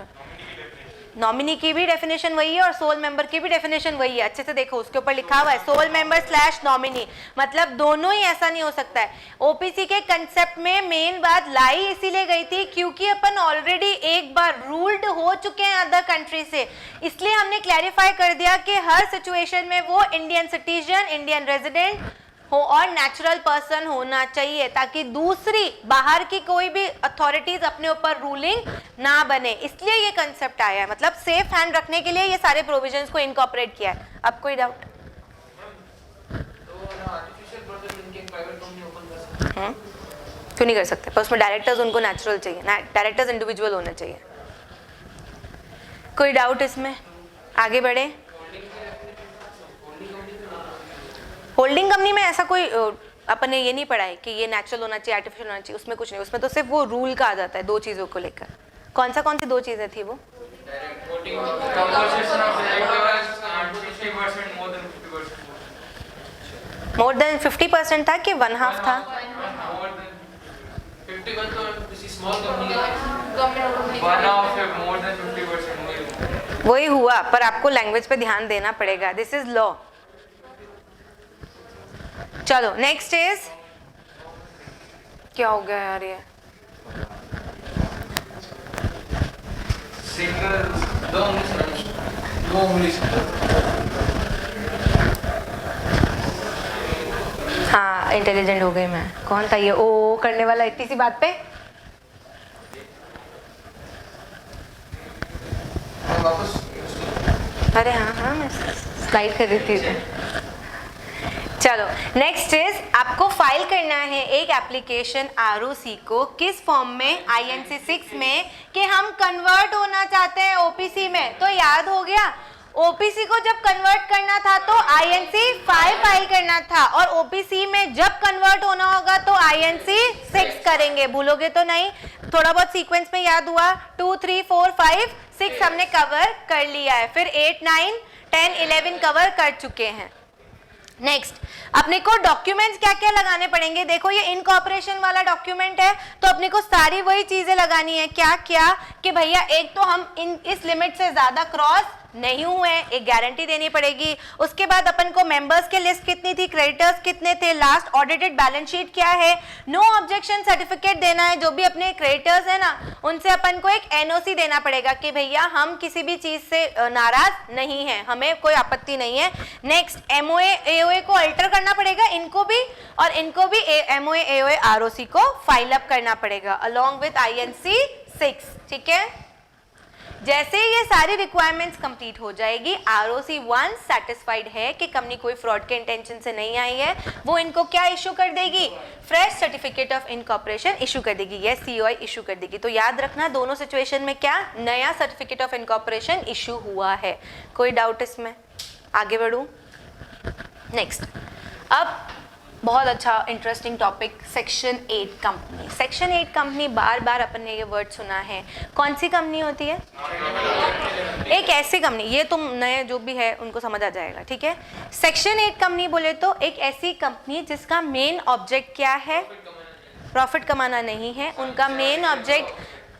नॉमिनी की भी डेफिनेशन वही है और सोल मेंबर की भी डेफिनेशन वही है, अच्छे से देखो उसके ऊपर लिखा हुआ है सोल मेंबर / नॉमिनी, मतलब दोनों ही, ऐसा नहीं हो सकता है। ओपीसी के कंसेप्ट में मेन बात लाई इसीलिए गई थी क्योंकि अपन ऑलरेडी एक बार रूल्ड हो चुके हैं अदर कंट्री से, इसलिए हमने क्लैरिफाई कर दिया कि हर सिचुएशन में वो इंडियन सिटीजन, इंडियन रेजिडेंट हो और नेचुरल पर्सन होना चाहिए, ताकि दूसरी बाहर की कोई भी अथॉरिटीज अपने ऊपर रूलिंग ना बने, इसलिए ये कंसेप्ट आया है, मतलब सेफ हैंड रखने के लिए ये सारे प्रोविजंस को इनकॉर्पोरेट किया है। अब कोई डाउट? क्यों नहीं कर सकते, पर उसमें डायरेक्टर्स उनको नेचुरल चाहिए, डायरेक्टर्स इंडिविजुअल होने चाहिए। कोई डाउट इसमें? आगे बढ़े। होल्डिंग कंपनी में ऐसा कोई अपन ने ये नहीं पढ़ा है कि ये नेचुरल होना चाहिए, आर्टिफिशियल होना चाहिए, उसमें कुछ नहीं, उसमें तो सिर्फ वो रूल का आ जाता है 2 चीजों को लेकर। कौन सी 2 चीजें थी वो? मोर देन 50% था कि 1/2 था? वही हुआ, पर आपको लैंग्वेज पे ध्यान देना पड़ेगा, दिस इज लॉ। चलो नेक्स्ट इज, क्या हो गया यार ये, हाँ इंटेलिजेंट हो गई मैं। कौन था ये ओ करने वाला इतनी सी बात पे? अरे हाँ मैं स्लाइड कर रही थी। चलो नेक्स्ट इज आपको फाइल करना है एक एप्लीकेशन आरओसी को किस फॉर्म में, INC 6 में, कि हम कन्वर्ट होना चाहते हैं ओपीसी में। तो याद हो गया, ओपीसी को जब कन्वर्ट करना था तो INC 5 फाइल करना था, और ओपीसी में जब कन्वर्ट होना होगा तो INC 6 करेंगे। भूलोगे तो नहीं, थोड़ा बहुत सीक्वेंस में याद हुआ। 2 3 4 5 6 हमने कवर कर लिया है, फिर 8 9 10 11 कवर कर चुके हैं। नेक्स्ट अपने को डॉक्यूमेंट्स क्या क्या लगाने पड़ेंगे। देखो ये इनकॉर्पोरेशन वाला डॉक्यूमेंट है, तो अपने को सारी वही चीजें लगानी है। क्या क्या कि भैया एक तो हम इस लिमिट से ज्यादा क्रॉस नहीं हुए, एक गारंटी देनी पड़ेगी। उसके बाद अपन को मेंबर्स के लिस्ट कितनी थी, क्रेडिटर्स कितने थे, लास्ट ऑडिटेड बैलेंस शीट क्या है, नो ऑब्जेक्शन सर्टिफिकेट देना है। जो भी अपने क्रेडिटर्स है ना, उनसे अपन को एक एनओसी देना पड़ेगा कि भैया हम किसी भी चीज से नाराज नहीं है, हमें कोई आपत्ति नहीं है। नेक्स्ट एमओए एओए को अल्टर करना पड़ेगा इनको भी, और इनको भी एमओए एओए आरओसी को फाइल अप करना पड़ेगा अलोंग विद INC 6। ठीक है, जैसे ये सारी रिक्वायरमेंट्स कंप्लीट हो जाएगी, आरओसी 1 सेटिस्फाइड है कि कंपनी कोई फ्रॉड के इंटेंशन से नहीं आई है, वो इनको क्या इशू कर देगी, fresh certificate of incorporation issue कर देगी, ये COI इशू कर देगी। तो याद रखना दोनों सिचुएशन में क्या नया सर्टिफिकेट ऑफ इनकॉर्पोरेशन इशू हुआ है। कोई डाउट इसमें? आगे बढ़ूं। नेक्स्ट, अब बहुत अच्छा interesting topic, section 8 company. Section 8 company बार बार अपन ने ये वर्ड सुना है। कौन सी कंपनी होती है? एक ऐसी कंपनी, ये तुम नए जो भी है उनको समझ आ जाएगा। ठीक है, सेक्शन 8 कंपनी बोले तो एक ऐसी कंपनी जिसका मेन ऑब्जेक्ट क्या है, प्रॉफिट कमाना नहीं है। उनका मेन ऑब्जेक्ट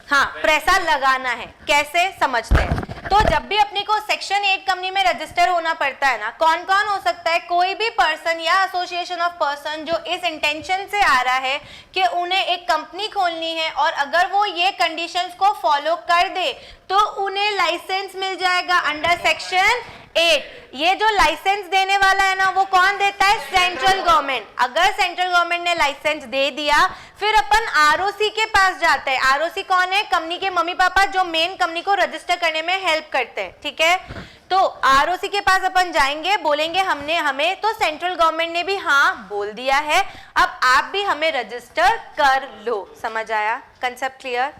हाँ पैसा लगाना है। कैसे समझते हैं? तो जब भी अपने को सेक्शन 8 कंपनी में रजिस्टर होना पड़ता है ना, कौन कौन हो सकता है, कोई भी पर्सन या एसोसिएशन ऑफ पर्सन जो इस इंटेंशन से आ रहा है कि उन्हें एक कंपनी खोलनी है, और अगर वो ये कंडीशंस को फॉलो कर दे तो उन्हें लाइसेंस मिल जाएगा अंडर सेक्शन 8। ये जो लाइसेंस देने वाला है ना, वो कौन देता है? Central government. अगर सेंट्रल गवर्नमेंट ने लाइसेंस दे दिया, फिर अपन आरओसी के पास जाते हैं। आरओसी कौन है? कंपनी के मम्मी पापा जो मेन कंपनी को रजिस्टर करने में हेल्प करते हैं। ठीक है, तो आरओसी के पास अपन जाएंगे, बोलेंगे हमें तो सेंट्रल गवर्नमेंट ने भी हाँ बोल दिया है, अब आप भी हमें रजिस्टर कर लो। समझ आया? Concept clear?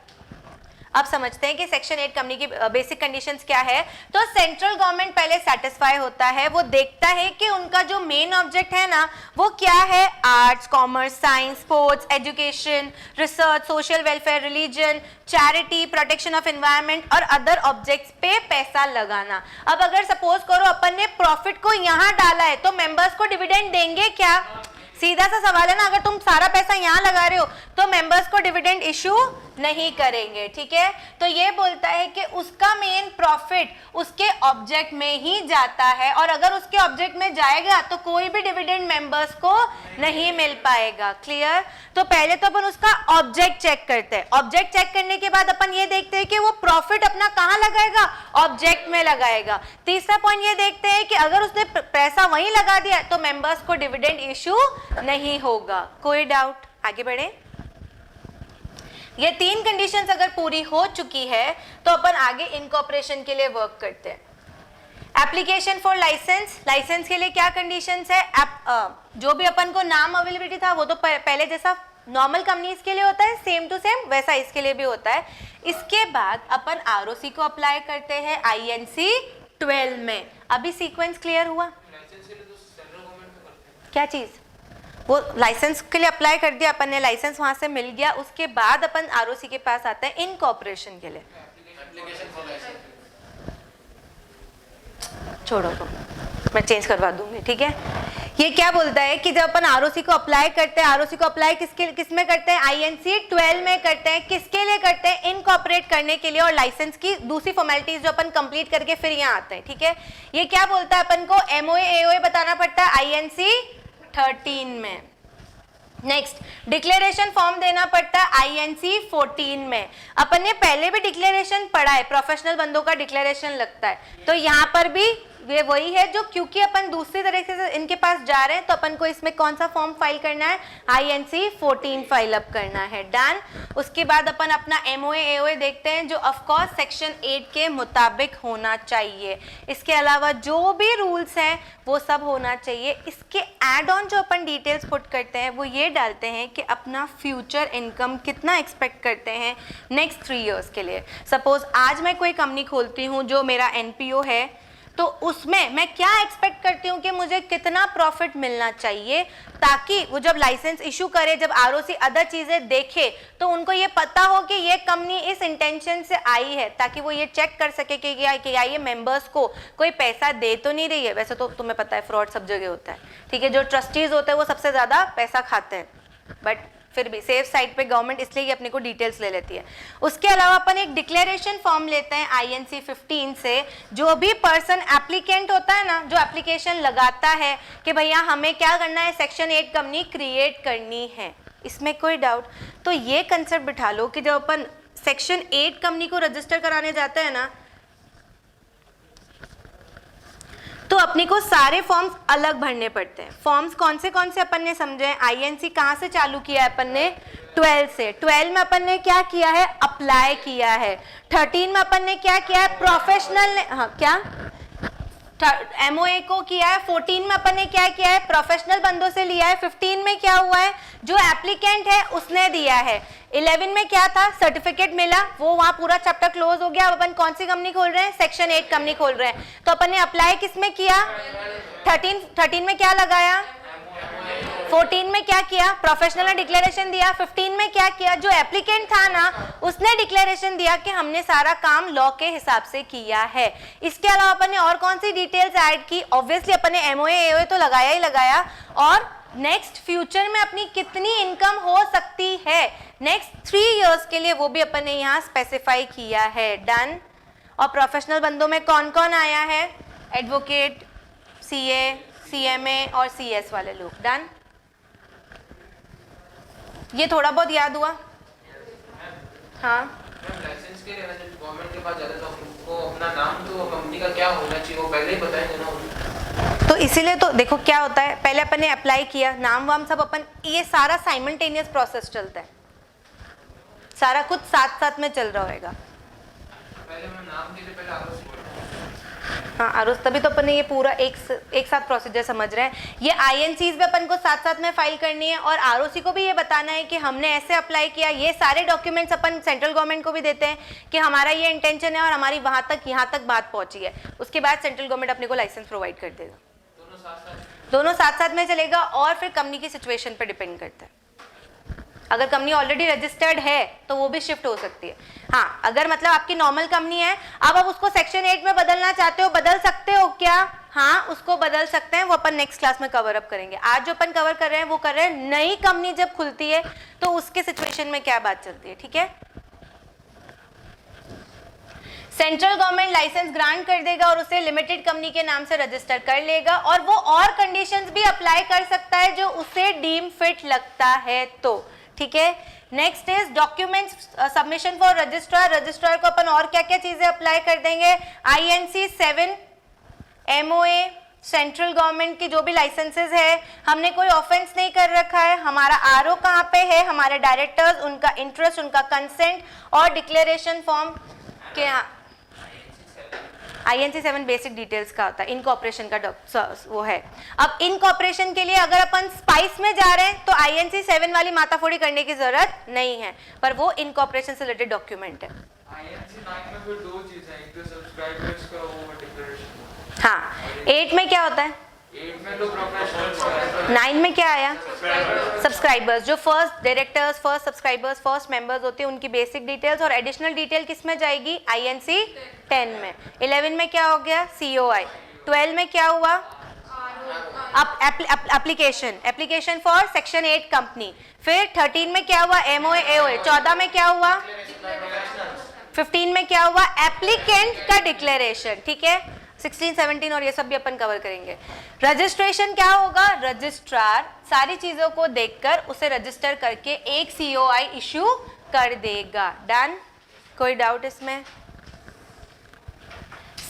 अब समझते हैं कि सेक्शन 8 कंपनी की बेसिक कंडीशंस क्या है। तो सेंट्रल गवर्नमेंट पहले सेटिस्फाई होता है, वो देखता है कि उनका जो मेन ऑब्जेक्ट है ना, वो क्या है, arts, commerce, science, sports, education, research, social welfare, religion, charity, protection of environment और अदर ऑब्जेक्ट्स पे पैसा लगाना। अब अगर सपोज करो अपन ने प्रॉफिट को यहाँ डाला है, तो मेंबर्स को डिविडेंड देंगे क्या? सीधा सा सवाल है ना, अगर तुम सारा पैसा यहाँ लगा रहे हो तो मेंबर्स को डिविडेंड इशू नहीं करेंगे। ठीक है, तो ये बोलता है कि उसका मेन प्रॉफिट उसके ऑब्जेक्ट में ही जाता है, और अगर उसके ऑब्जेक्ट में जाएगा तो कोई भी डिविडेंड मेंबर्स को नहीं मिल पाएगा। क्लियर? तो पहले तो अपन उसका ऑब्जेक्ट चेक करते हैं। ऑब्जेक्ट चेक करने के बाद अपन ये देखते हैं कि वो प्रॉफिट अपना कहाँ लगाएगा, ऑब्जेक्ट में लगाएगा। तीसरा पॉइंट ये देखते हैं कि अगर उसने पैसा वहीं लगा दिया तो मेंबर्स को डिविडेंड इशू नहीं होगा। कोई डाउट? आगे बढ़े। ये 3 कंडीशंस अगर पूरी हो चुकी है तो अपन आगे इनकॉर्पोरेशन के लिए वर्क करते हैं। एप्लीकेशन फॉर लाइसेंस, लाइसेंस के लिए क्या कंडीशंस है? जो भी अपन को नाम अवेलेबिलिटी था वो तो पहले जैसा नॉर्मल कंपनीज के लिए होता है, सेम टू सेम वैसा इसके लिए भी होता है। इसके बाद अपन आरओसी को अप्लाई करते हैं INC 12 में। अभी सीक्वेंस क्लियर हुआ? क्या चीज? वो लाइसेंस के लिए अप्लाई कर दिया अपन ने, लाइसेंस वहां से मिल गया, उसके बाद अपन आरओसी के पास आते हैं इनकॉर्पोरेशन के लिए। छोड़ो तो मैं चेंज करवा दूंगी। ठीक है, ये क्या बोलता है कि जब अपन आरओसी को अप्लाई करते हैं, आरओसी को अप्लाई किस में करते हैं? INC 12 में करते हैं। किसके लिए करते हैं? इनकॉर्पोरेट करने के लिए, और लाइसेंस की दूसरी फॉर्मेलिटीज जो अपन कंप्लीट करके फिर यहाँ आते हैं। ठीक है, ये क्या बोलता है अपन को? MOA AOA बताना पड़ता है INC 13 में। नेक्स्ट, डिक्लेरेशन फॉर्म देना पड़ता है INC 14 में। अपन ने पहले भी डिक्लेरेशन पढ़ा है, प्रोफेशनल बंदों का डिक्लेरेशन लगता है, तो यहाँ पर भी ये वही है जो, क्योंकि अपन दूसरी तरीके से इनके पास जा रहे हैं तो अपन को इसमें कौन सा फॉर्म फाइल करना है, INC 14 फाइल अप करना है। डन। उसके बाद अपन अपना MOA AOA देखते हैं जो ऑफ कोर्स सेक्शन 8 के मुताबिक होना चाहिए। इसके अलावा जो भी रूल्स हैं वो सब होना चाहिए। इसके एड ऑन जो अपन डिटेल्स पुट करते हैं वो ये डालते हैं कि अपना फ्यूचर इनकम कितना एक्सपेक्ट करते हैं नेक्स्ट 3 इयर्स के लिए। सपोज आज मैं कोई कंपनी खोलती हूँ जो मेरा NPO है, तो उसमें मैं क्या एक्सपेक्ट करती हूँ कि मुझे कितना प्रॉफिट मिलना चाहिए, ताकि वो जब लाइसेंस इशू करे, जब ROC अदर चीज़ें देखे तो उनको ये पता हो कि ये कंपनी इस इंटेंशन से आई है, ताकि वो ये चेक कर सके कि ये मेंबर्स को कोई पैसा दे तो नहीं रही है। वैसे तो तुम्हें पता है फ्रॉड सब जगह होता है, ठीक है, जो ट्रस्टीज होते हैं वो सबसे ज़्यादा पैसा खाते हैं, बट फिर भी सेफ साइड पे गवर्नमेंट इसलिए ये अपने को डिटेल्स ले लेती है। उसके अलावा अपन एक डिक्लेरेशन फॉर्म लेते हैं INC 15 से। जो भी पर्सन एप्लीकेंट होता है ना, जो एप्लीकेशन लगाता है कि भैया हमें क्या करना है, सेक्शन 8 कंपनी क्रिएट करनी है, इसमें कोई डाउट, तो ये कंसेप्ट बिठा लो कि जब अपन सेक्शन 8 कंपनी को रजिस्टर कराने जाते हैं ना, तो अपने को सारे फॉर्म्स अलग भरने पड़ते हैं। फॉर्म्स कौन से अपन ने समझे। INC कहाँ से चालू किया है अपन ने, 12 से। 12 में अपन ने क्या किया है, अप्लाई किया है। 13 में अपन ने क्या किया है, प्रोफेशनल ने, हाँ क्या MOA को किया है। 14 में अपन ने क्या किया है, प्रोफेशनल बंदों से लिया है। 15 में क्या हुआ है, जो एप्लीकेंट है उसने दिया है। 11 में क्या था, सर्टिफिकेट मिला, वो वहां पूरा चैप्टर क्लोज हो गया। अब अपन कौन सी कंपनी खोल रहे हैं, सेक्शन 8 कंपनी खोल रहे हैं, तो अपन ने अप्लाई किस में किया, 13 में क्या लगाया, 14 में क्या किया, प्रोफेशनल ने डिक्लेरेशन दिया। 15 में क्या किया, जो एप्लीकेंट था ना उसने डिक्लेरेशन दिया कि हमने सारा काम लॉ के हिसाब से किया है। इसके अलावा अपन ने और कौन सी डिटेल्स ऐड की, ऑब्वियसली अपन ने MOA AOA तो लगाया ही लगाया, और नेक्स्ट फ्यूचर में अपनी कितनी इनकम हो सकती है नेक्स्ट 3 इयर्स के लिए, वो भी अपन ने यहाँ स्पेसिफाई किया है। डन। और प्रोफेशनल बंदों में कौन कौन आया है, एडवोकेट, CA, CMA और CS वाले लोग। डन। ये थोड़ा बहुत याद हुआ। हाँ लाइसेंस के लिए जब गवर्नमेंट के पास जाते तो उनको अपना नाम तो कंपनी का क्या होना चाहिए वो पहले ही बताएंगे ना। तो इसीलिए तो देखो क्या होता है, पहले अपन ने अप्लाई किया, नाम वाम सब अपन, ये सारा साइमल्टेनियस प्रोसेस चलता है, सारा कुछ साथ साथ में चल रहा होगा। पहले मैं नाम के लिए पहले ROC, हाँ आरोस, तभी तो अपन ने ये पूरा एक साथ प्रोसीजर समझ रहे हैं। ये INCs भी अपन को साथ साथ में फाइल करनी है, और ROC को भी ये बताना है कि हमने ऐसे अप्लाई किया। ये सारे डॉक्यूमेंट्स अपन सेंट्रल गवर्नमेंट को भी देते हैं कि हमारा ये इंटेंशन है और हमारी वहाँ तक बात पहुँची है। उसके बाद सेंट्रल गवर्नमेंट अपने को लाइसेंस प्रोवाइड कर देगा। दोनों साथ साथ में चलेगा, और फिर कंपनी की सिचुएशन पर डिपेंड करता है। अगर कंपनी ऑलरेडी रजिस्टर्ड है तो वो भी शिफ्ट हो सकती है। हाँ, अगर मतलब आपकी नॉर्मल कंपनी है, अब आप उसको सेक्शन 8 में बदलना चाहते हो, बदल सकते हो क्या, हाँ उसको बदल सकते हैं, वो अपन नेक्स्ट क्लास में कवर अप करेंगे। आज जो अपन कवर कर रहे हैं वो कर रहे हैं नई कंपनी जब खुलती है तो उसके सिचुएशन में क्या बात चलती है। ठीक है, सेंट्रल गवर्नमेंट लाइसेंस ग्रांट कर देगा और उसे लिमिटेड कंपनी के नाम से रजिस्टर कर लेगा, और वो और कंडीशंस भी अप्लाई कर सकता है जो उसे डीम फिट लगता है तो। ठीक है, next is documents submission for registrar. Registrar को अपन और क्या क्या चीजें अप्लाई कर देंगे, INC 7, MOA, सेंट्रल गवर्नमेंट की जो भी लाइसेंसेज है, हमने कोई ऑफेंस नहीं कर रखा है, हमारा RO कहाँ पे है, हमारे डायरेक्टर्स, उनका इंटरेस्ट, उनका कंसेंट और डिक्लेरेशन फॉर्म के। INC 7 बेसिक डिटेल्स का होता है, इनकॉर्पोरेशन का वो है। अब इनकॉर्पोरेशन के लिए अगर अपन स्पाइस में जा रहे हैं तो INC 7 वाली माताफोड़ी करने की जरूरत नहीं है, पर वो इनकॉर्पोरेशन से रिलेटेड डॉक्यूमेंट है। INC 9 में फिर दो चीजें हैं, एक तो सब्सक्राइबर्स का वो डिक्लेरेशन। हाँ, 8 में क्या होता है, 8 में तो प्रोफेशनल, 9 में क्या आया, सब्सक्राइबर्स। जो first directors, first subscribers, first members होते हैं उनकी बेसिक डिटेल्स, और एडिशनल डिटेल किस में जाएगी, INC 10 में। 11 में क्या हो गया, COI। 12 में क्या हुआ, एप्लीकेशन फॉर सेक्शन 8 कंपनी। फिर 13 में क्या हुआ, MOA AOA। 14 में क्या हुआ, 15 में क्या हुआ, एप्लीकेंट का डिक्लेरेशन। ठीक है, 16, 17 और ये सब भी अपन कवर करेंगे। रजिस्ट्रेशन क्या होगा, रजिस्ट्रार सारी चीजों को देखकर उसे रजिस्टर करके एक COI इशू कर देगा। डन, कोई डाउट इसमें।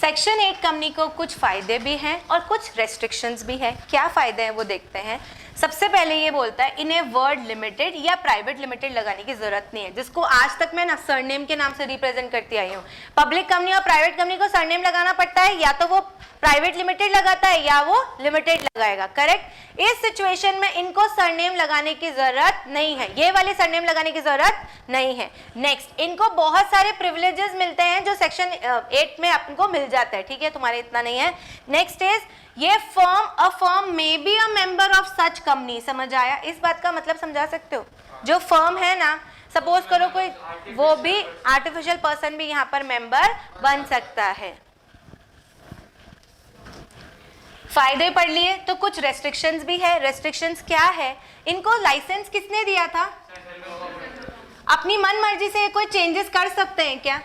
सेक्शन 8 कंपनी को कुछ फायदे भी हैं और कुछ रेस्ट्रिक्शंस भी हैं। क्या फायदे हैं वो देखते हैं। सबसे पहले ये बोलता है इन्हें वर्ड लिमिटेड या प्राइवेट लिमिटेड लगाने की जरूरत नहीं है, जिसको आज तक मैं ना सरनेम के नाम से रिप्रेजेंट करती आई हूँ। पब्लिक कंपनी और प्राइवेट कंपनी को सरनेम लगाना पड़ता है, या तो वो प्राइवेट लिमिटेड लगाता है या वो लिमिटेड लगाएगा, करेक्ट। इस सिचुएशन में इनको सरनेम लगाने की जरूरत नहीं है, ये वाले सरनेम लगाने की जरूरत नहीं है। नेक्स्ट, इनको बहुत सारे प्रिविलेजेस मिलते हैं जो सेक्शन 8 में आपको मिल जाता है, ठीक है, तुम्हारे इतना नहीं है। नेक्स्ट इज ये a firm may be a member of such company. समझ आया? इस बात का मतलब समझा सकते हो? जो फर्म है ना, सपोज करो कोई, वो भी आर्टिफिशियल पर्सन भी यहाँ पर मेंबर बन सकता है। फायदे पढ़ लिए, तो कुछ रेस्ट्रिक्शंस भी है। रेस्ट्रिक्शंस क्या है? इनको लाइसेंस किसने दिया था? अपनी मन मर्जी से कोई चेंजेस कर सकते हैं क्या?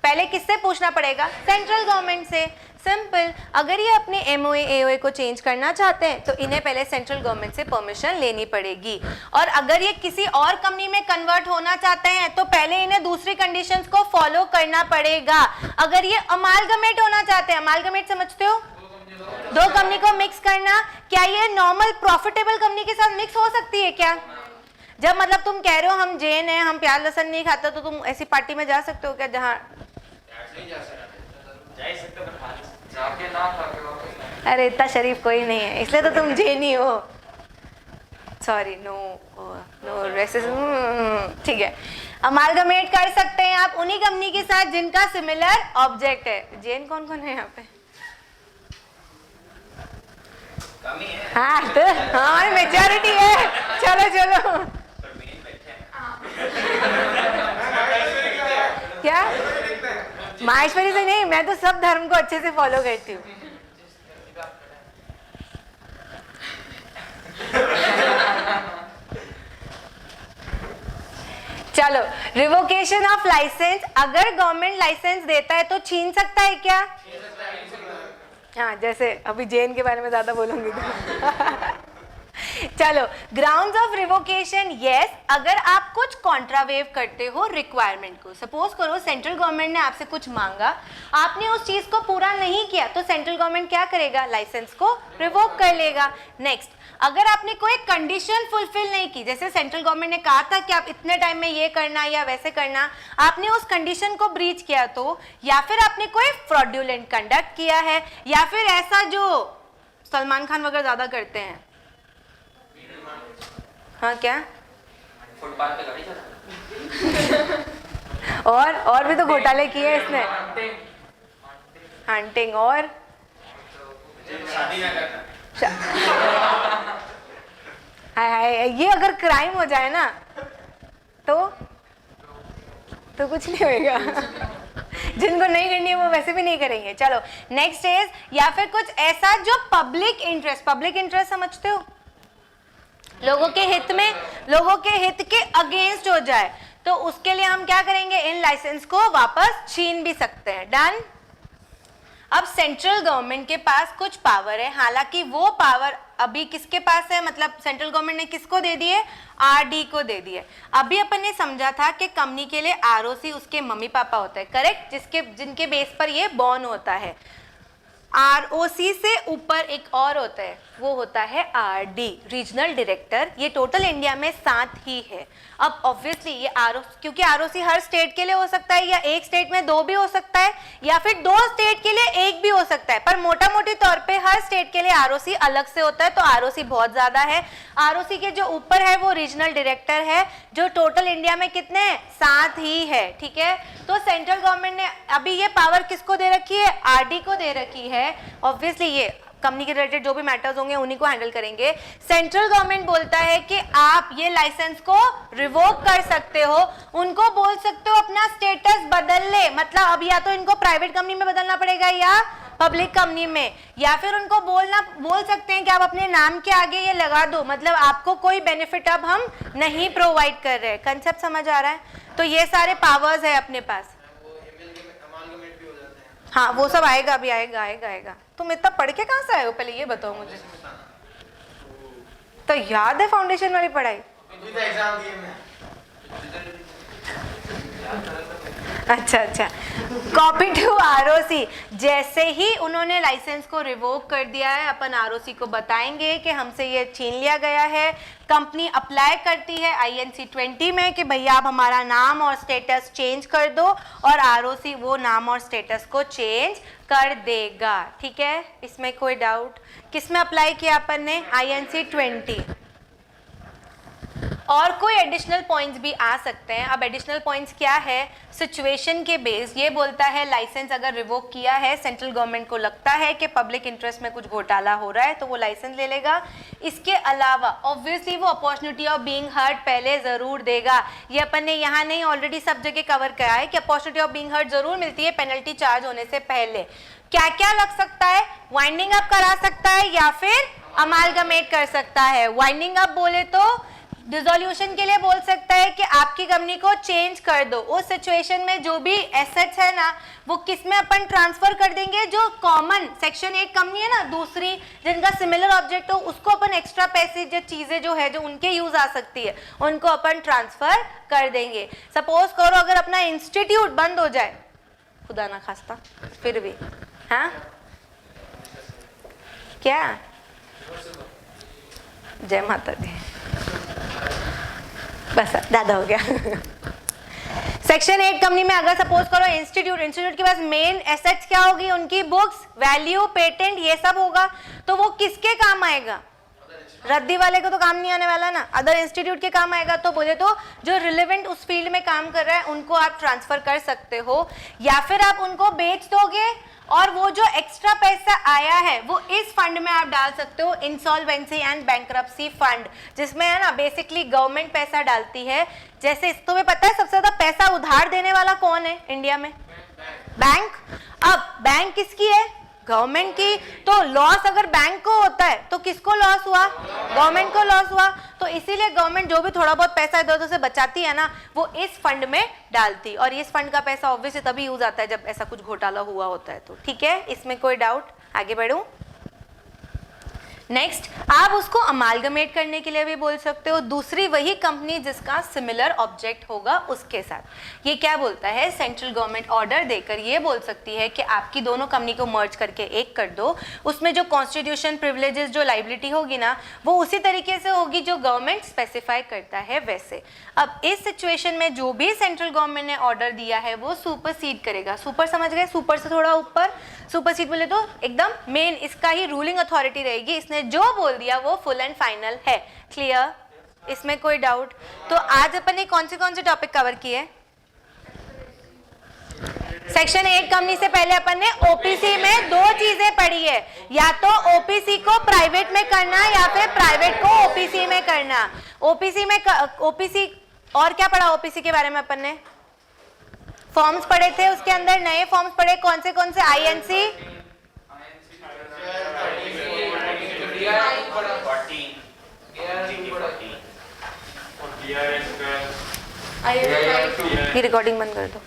पहले किससे पूछना पड़ेगा? सेंट्रल गवर्नमेंट से। सिंपल। अगर ये अपने एमओए एओए को चेंज करना चाहते हैं तो इन्हें पहले सेंट्रल गवर्नमेंट से परमिशन लेनी पड़ेगी, और अगर ये किसी और कंपनी में कन्वर्ट होना चाहते हैं तो पहले इन्हें दूसरी कंडीशंस को फॉलो करना पड़ेगा। अगर ये अमालगमेट होना चाहते हैं, अमालगमेट समझते हो? दो कंपनी को मिक्स करना। क्या ये नॉर्मल प्रॉफिटेबल कंपनी के साथ मिक्स हो सकती है क्या? जब मतलब तुम कह रहे हो हम जैन हैं, हम प्याज लहसुन नहीं खाते, तो तुम ऐसी पार्टी में जा सकते हो क्या जहाँ अरे इतना शरीफ कोई नहीं है, इसलिए तो तुम जैनी हो। सॉरी, नो रेसिज्म, ठीक है। अमालगमेट कर सकते हैं आप उन्हीं कंपनी के साथ जिनका सिमिलर ऑब्जेक्ट है। जैन कौन कौन है यहाँ पे? हाँ तो हमारी मेजॉरिटी है। चलो चलो, क्या माहेश्वरी से नहीं, मैं तो सब धर्म को अच्छे से फॉलो करती हूँ। चलो, रिवोकेशन ऑफ लाइसेंस। अगर गवर्नमेंट लाइसेंस देता है तो छीन सकता है क्या? हाँ, जैसे अभी जैन के बारे में ज्यादा बोलूंगी तो चलो, ग्राउंड्स ऑफ रिवोकेशन। यस, अगर आप कुछ कॉन्ट्रावेव करते हो रिक्वायरमेंट को। सपोज करो सेंट्रल गवर्नमेंट ने आपसे कुछ मांगा, आपने उस चीज को पूरा नहीं किया, तो सेंट्रल गवर्नमेंट क्या करेगा? लाइसेंस को रिवोक कर लेगा। नेक्स्ट, अगर आपने कोई कंडीशन फुलफिल नहीं की, जैसे सेंट्रल गवर्नमेंट ने कहा था कि आप इतने टाइम में ये करना या वैसे करना, आपने उस कंडीशन को ब्रीच किया, तो या फिर आपने कोई फ्रॉडुलेंट कंडक्ट किया है, या फिर ऐसा जो सलमान खान वगैरह ज्यादा करते हैं। हाँ, क्या? फुटपाथ पे गाड़ी चला और भी तो घोटाले किए इसने। हंटिंग और शादी ना करना। हाय हाय, ये अगर क्राइम हो जाए ना तो कुछ नहीं होएगा। जिनको नहीं करनी है वो वैसे भी नहीं करेंगे। चलो, नेक्स्ट इज, या फिर कुछ ऐसा जो पब्लिक इंटरेस्ट समझते हो? लोगों के हित में, लोगों के हित के अगेंस्ट हो जाए, तो उसके लिए हम क्या करेंगे? इन लाइसेंस को वापस छीन भी सकते हैं। डन। अब सेंट्रल गवर्नमेंट के पास कुछ पावर है, हालांकि वो पावर अभी किसके पास है? मतलब सेंट्रल गवर्नमेंट ने किसको दे दी है? आरडी को दे दी है। अभी अपन ने समझा था कि कंपनी के लिए आरओसी उसके मम्मी पापा होता है, करेक्ट, जिनके बेस पर ये बॉर्न होता है। आरओसी से ऊपर एक और होता है, वो होता है आरडी, रीजनल डायरेक्टर। ये टोटल इंडिया में 7 ही है। अब ऑब्वियसली ये क्योंकि आरओसी हर स्टेट के लिए हो सकता है, या एक स्टेट में 2 भी हो सकता है, या फिर 2 स्टेट के लिए 1 भी हो सकता है, पर मोटा मोटी तौर पे हर स्टेट के लिए आरओसी अलग से होता है। तो आरओसी बहुत ज्यादा है। आरओसी के जो ऊपर है वो रीजनल डायरेक्टर है, जो टोटल इंडिया में कितने हैं? 7 ही है, ठीक है। तो सेंट्रल गवर्नमेंट ने अभी ये पावर किसको दे रखी है? आरडी को दे रखी है। ऑब्वियसली ये कंपनी के रिलेटेड जो भी मैटर्स होंगे उन्हीं को हैंडल करेंगे। सेंट्रल गवर्नमेंट बोलता है कि आप ये लाइसेंस को रिवोक कर सकते हो, उनको बोल सकते हो अपना स्टेटस बदल ले। मतलब अब या तो इनको प्राइवेट कंपनी में बदलना पड़ेगा या पब्लिक कंपनी में, या फिर उनको बोल सकते हैं कि आप अपने नाम के आगे ये लगा दो, मतलब आपको कोई बेनिफिट अब हम नहीं प्रोवाइड कर रहे। कंसेप्ट समझ आ रहा है? तो ये सारे पावर्स है अपने पास। हाँ, वो सब आएगा, अभी आएगा। तुम इतना पढ़ के कहाँ से आए हो? पहले ये बताओ मुझे। तो याद है फाउंडेशन वाली पढ़ाई? अच्छा अच्छा, कॉपी टू आरओसी। जैसे ही उन्होंने लाइसेंस को रिवोक कर दिया है, अपन आरओसी को बताएंगे कि हमसे ये छीन लिया गया है। कंपनी अप्लाई करती है INC 20 में कि भैया आप हमारा नाम और स्टेटस चेंज कर दो, और आरओसी वो नाम और स्टेटस को चेंज कर देगा। ठीक है, इसमें कोई डाउट? किस में अप्लाई किया अपन ने? INC 20। और कोई एडिशनल पॉइंट्स भी आ सकते हैं। अब एडिशनल पॉइंट्स क्या है? सिचुएशन के बेस ये बोलता है लाइसेंस अगर रिवोक किया है, सेंट्रल गवर्नमेंट को लगता है कि पब्लिक इंटरेस्ट में कुछ घोटाला हो रहा है, तो वो लाइसेंस ले लेगा। इसके अलावा ऑब्वियसली वो अपॉर्चुनिटी ऑफ बीइंग हर्ट पहले जरूर देगा। ये अपन ने यहाँ नहीं, ऑलरेडी सब जगह कवर करा है कि अपॉर्चुनिटी ऑफ बीइंग हर्ट जरूर मिलती है पेनल्टी चार्ज होने से पहले। क्या क्या लग सकता है? वाइंडिंग अप करा सकता है या फिर अमालगमेट कर सकता है। वाइंडिंग अप बोले तो डिसोल्यूशन के लिए बोल सकता है कि आपकी कंपनी को चेंज कर दो। उस सिचुएशन में जो भी एसेट्स है ना, वो किस में अपन ट्रांसफर कर देंगे? जो कॉमन सेक्शन 8 कंपनी है ना, दूसरी जिनका सिमिलर ऑब्जेक्ट हो, उसको अपन एक्स्ट्रा पैसे जो चीजें जो है जो उनके यूज आ सकती है, उनको अपन ट्रांसफर कर देंगे। सपोज करो अगर अपना इंस्टीट्यूट बंद हो जाए, खुदा ना खास्ता, फिर भी हाँ क्या? जय माता दी, बस दादा हो गया। सेक्शन 8 कंपनी में अगर सपोज करो इंस्टीट्यूट के पास मेन एसेट्स क्या होगी? उनकी बुक्स, वैल्यू, पेटेंट, ये सब होगा, तो वो किसके काम आएगा? रद्दी वाले को तो काम नहीं आने वाला ना, अदर इंस्टीट्यूट के काम आएगा। तो बोले तो जो रिलेवेंट उस फील्ड में काम कर रहा है उनको आप ट्रांसफर कर सकते हो, या फिर आप उनको बेच दोगे और वो जो एक्स्ट्रा पैसा आया है वो इस फंड में आप डाल सकते हो, इंसॉल्वेंसी एंड बैंक्रप्सी फंड, जिसमें है ना बेसिकली गवर्नमेंट पैसा डालती है। जैसे तुम्हें पता है सबसे ज्यादा पैसा उधार देने वाला कौन है इंडिया में? बैंक। अब बैंक किसकी है? गवर्नमेंट की। तो लॉस अगर बैंक को होता है तो किसको लॉस हुआ? गवर्नमेंट को लॉस हुआ। तो इसीलिए गवर्नमेंट जो भी थोड़ा बहुत पैसा इधर उधर से बचाती है ना, वो इस फंड में डालती, और इस फंड का पैसा ऑब्वियसली तभी यूज आता है जब ऐसा कुछ घोटाला हुआ होता है। तो ठीक है, इसमें कोई डाउट? आगे बढ़ूं। नेक्स्ट, आप उसको अमालगमेट करने के लिए भी बोल सकते हो, दूसरी वही कंपनी जिसका सिमिलर ऑब्जेक्ट होगा उसके साथ। ये क्या बोलता है? सेंट्रल गवर्नमेंट ऑर्डर देकर ये बोल सकती है कि आपकी दोनों कंपनी को मर्ज करके एक कर दो। उसमें जो कॉन्स्टिट्यूशन प्रिविलेजेस, जो लाइबिलिटी होगी ना, वो उसी तरीके से होगी जो गवर्नमेंट स्पेसिफाई करता है वैसे। अब इस सिचुएशन में जो भी सेंट्रल गवर्नमेंट ने ऑर्डर दिया है वो सुपरसीड करेगा। सुपर समझ गए? सुपर से थोड़ा ऊपर। सुपरसीड बोले तो एकदम मेन इसका ही रूलिंग अथॉरिटी रहेगी। इसने जो बोल दिया वो फुल एंड फाइनल है। क्लियर? इसमें कोई डाउट? तो आज अपन ने कौन से टॉपिक कवर किए? सेक्शन 8 कंपनी से पहले अपन ने ओपीसी में दो चीजें पढ़ी है, या तो ओपीसी को प्राइवेट में करना या फिर प्राइवेट को ओपीसी में करना। ओपीसी और क्या पढ़ा? ओपीसी के बारे में अपन ने फॉर्म्स पढ़े थे, उसके अंदर नए फॉर्म्स पढ़े। कौन से? INC ये रिकॉर्डिंग बंद कर दो।